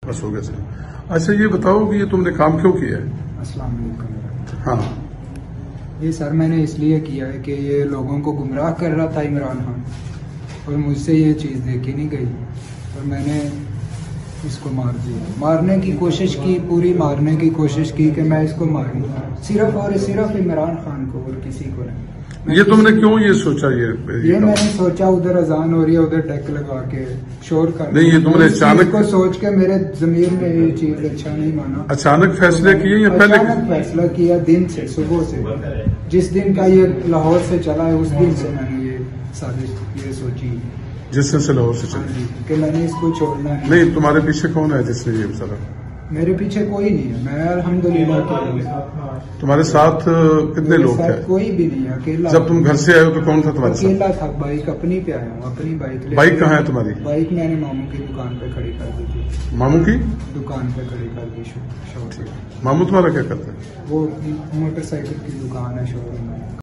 بس ہو گیا سر. اچھا یہ بتاؤ کہ یہ تم نے کام کیوں کیا ہے؟ السلام علیکم. ہاں یہ سر میں نے اس لیے کیا ہے کہ یہ لوگوں کو گمراہ کر رہا تھا عمران خان، اور مجھ سے یہ چیز دیکھی نہیں گئی اور میں نے اس کو مار دیا. مارنے کی کوشش کی، پوری مارنے کی کوشش کی کہ میں اس کو ماروں، صرف اور صرف عمران خان کو اور کسی کو نہیں. یہ تم نے کیوں یہ سوچا؟ یہ میں نے سوچا ادھر اذان ہو رہی ہے، ادھر ڈیک لگا کے شور کر نہیں، یہ تم نے اچانک کو سوچ کے میرے ضمیر میں یہ چیز اچھا نہیں مانا. اچانک فیصلے کیے یا پہلے؟ اچانک فیصلہ کیا، دن سے، صبح سے، جس دن کا یہ لاہور سے چلا ہے اس دن سے میں نے یہ سازش یہ سوچی. جس دن سے لاہور سے چلا کہ میں نے اس کو چھوڑنا ہے. نہیں، تمہارے پیچھے کون ہے جس نے یہ سارا؟ میرے پیچھے کوئی نہیں ہے، میں الحمدللہ. تمہارے ساتھ کتنے لوگ تھے؟ کوئی بھی نہیں ہے، اکیلا. جب تم گھر سے آئے ہو تو کون تھا تمہارے ساتھ؟ اکیلا تھا. بائک اپنی پہ آیا ہوں، اپنی بائک. بائک کہاں ہے تمہاری؟ بائک میں نے ماموں کی دکان پہ کھڑی کر دی تھی. ماموں کی دکان پہ کھڑی کر دی. شو ماموں تمہارا کیا کرتا ہے؟ وہ موٹر سائیکل کی دکان ہے، شو روم میں.